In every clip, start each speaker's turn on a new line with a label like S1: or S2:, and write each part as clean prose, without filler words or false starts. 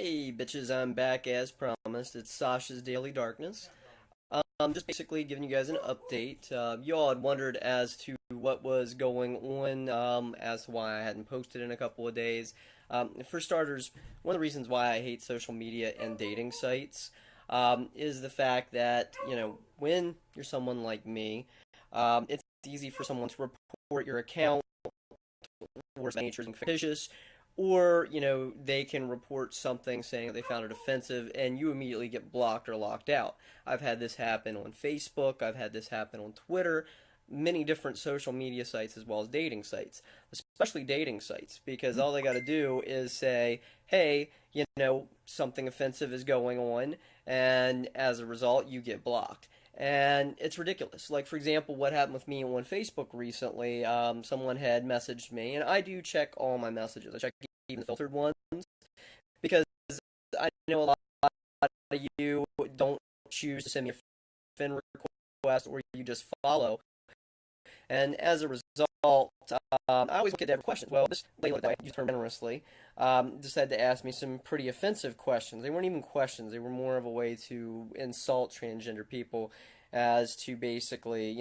S1: Hey, bitches, I'm back as promised. It's Sasha's Daily Darkness. Just basically giving you guys an update. Y'all had wondered as to what was going on, as to why I hadn't posted in a couple of days. For starters, one of the reasons why I hate social media and dating sites is the fact that, when you're someone like me, it's easy for someone to report your account or nature is fictitious, or they can report something saying that they found it offensive and you immediately get blocked or locked out. I've had this happen on Facebook, I've had this happen on Twitter, many different social media sites as well as dating sites, especially dating sites, because all they got to do is say, hey, something offensive is going on, and as a result you get blocked. And it's ridiculous. Like, for example, what happened with me on Facebook recently, someone had messaged me, and I do check all my messages. I check even the filtered ones, because I know a lot of you don't choose to send me a friend request, or you just follow. And as a result, I always look at every question. Well, this lady that I use term generously decided to ask me some pretty offensive questions. They weren't even questions. They were more of a way to insult transgender people, as to basically,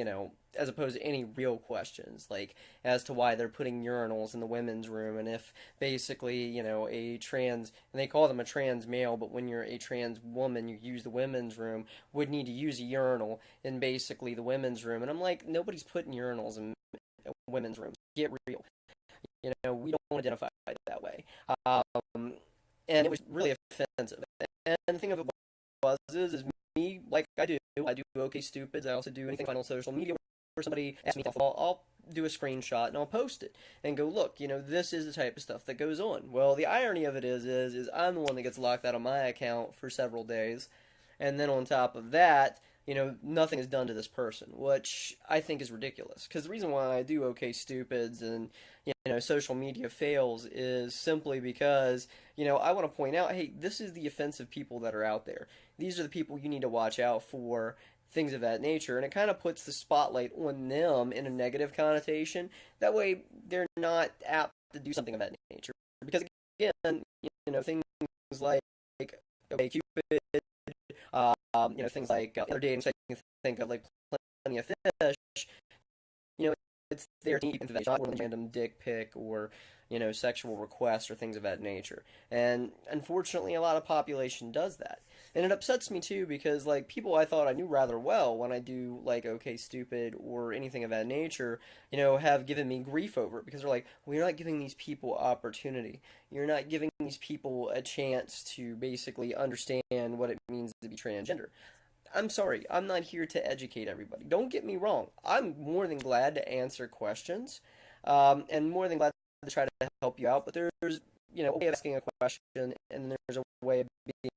S1: as opposed to any real questions, like as to why they're putting urinals in the women's room, and if basically, a trans, and they call them a trans male, but when you're a trans woman, you use the women's room, would need to use a urinal in basically the women's room. And I'm like, nobody's putting urinals in women's rooms. Get real. We don't identify that way. And it was really offensive. And the thing of it is me, like I do OK Stupids. I also do anything on social media where somebody asks me, I'll do a screenshot and I'll post it and go, look, this is the type of stuff that goes on. Well, the irony of it is I'm the one that gets locked out of my account for several days, and then on top of that, nothing is done to this person, which I think is ridiculous. Because the reason why I do OK Stupids and, social media fails is simply because, I want to point out, hey, this is the offensive people that are out there. These are the people you need to watch out for, things of that nature. And it kind of puts the spotlight on them in a negative connotation. That way, they're not apt to do something of that nature. Because, again, things like OK Cupid, things like other dating sites you can think of, like Plenty of Fish, it's their team information, not a random dick pic or, sexual requests or things of that nature. And unfortunately, a lot of population does that. And it upsets me too, because like people I thought I knew rather well when I do like OK Stupid or anything of that nature, have given me grief over it, because they're like, well, you're not giving these people opportunity. You're not giving these people a chance to basically understand what it means to be transgender. I'm sorry, I'm not here to educate everybody. Don't get me wrong. I'm more than glad to answer questions, and more than glad to try to help you out. But there's, a way of asking a question, and there's a way of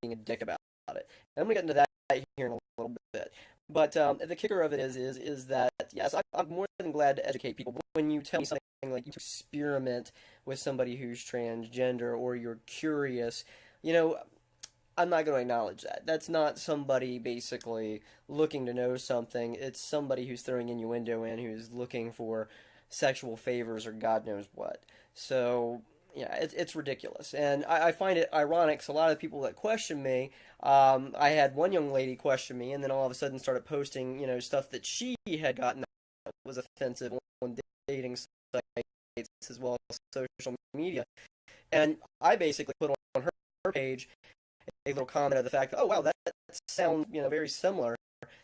S1: being a dick about it. And I'm gonna get into that here in a little bit. But the kicker of it is that yes, I'm more than glad to educate people. But when you tell me something like you experiment with somebody who's transgender, or you're curious, I'm not going to acknowledge that. That's not somebody basically looking to know something. It's somebody who's throwing innuendo in, who's looking for sexual favors or God knows what. So, yeah, it's ridiculous. And I find it ironic, because a lot of people that question me, I had one young lady question me, and then all of a sudden started posting, stuff that she had gotten that was offensive on dating sites as well as social media. And I basically put on her page a little comment of the fact that, oh wow, that sounds very similar,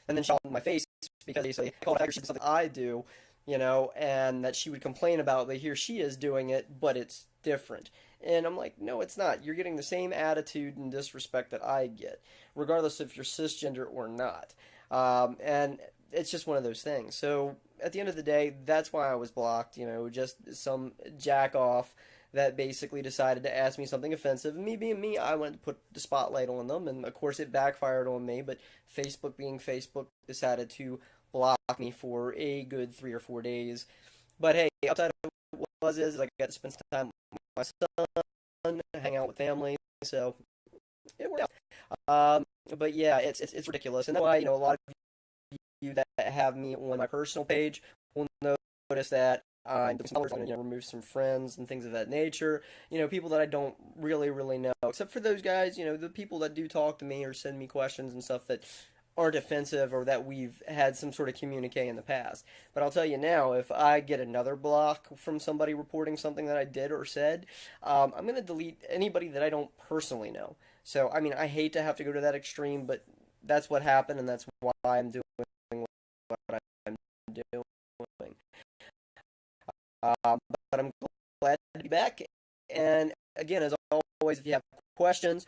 S1: and then she called my face, because basically called her something I do, and that she would complain about, but here she is doing it, but it's different. And I'm like, no, it's not. You're getting the same attitude and disrespect that I get, regardless if you're cisgender or not. And it's just one of those things. So at the end of the day, that's why I was blocked. Just some jack off that basically decided to ask me something offensive. And me being me, I wanted to put the spotlight on them, and of course it backfired on me, but Facebook being Facebook decided to block me for a good 3 or 4 days. But hey, outside of what was is, I got to spend some time with my son, hang out with family, so it worked out. But yeah, it's ridiculous, and that's why, a lot of you that have me on my personal page will notice that I'm going to remove some friends and things of that nature. People that I don't really know, except for those guys. The people that do talk to me or send me questions and stuff that aren't offensive or that we've had some sort of communique in the past. But I'll tell you now, if I get another block from somebody reporting something that I did or said, I'm going to delete anybody that I don't personally know. So, I mean, I hate to have to go to that extreme, but that's what happened, and that's why I'm doing what I'm doing. But I'm glad to be back. And again, as always, if you have questions,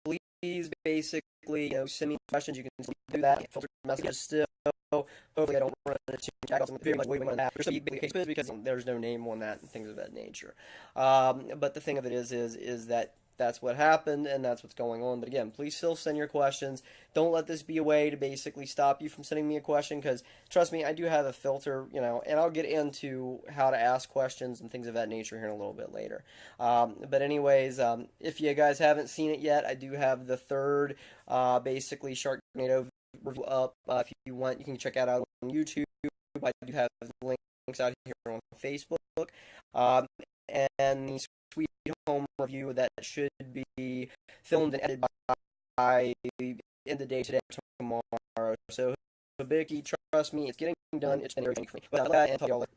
S1: please basically send me questions. You can do that. Filter messages still. Hopefully, I don't run into too much. Very much waiting on that. There's big case because there's no name on that and things of that nature. But the thing of it is that that's what happened and that's what's going on. But again, please still send your questions. Don't let this be a way to basically stop you from sending me a question because trust me, I do have a filter, and I'll get into how to ask questions and things of that nature here in a little bit later. But anyways, if you guys haven't seen it yet, I do have the third basically Sharknado review up. If you want, you can check it out on YouTube. I do have links out here on Facebook. And the Sweet Home review that should be filmed and edited by end of the day today or tomorrow. So, Vicky, trust me, it's getting done. It's been everything for me. But and talk to y'all later.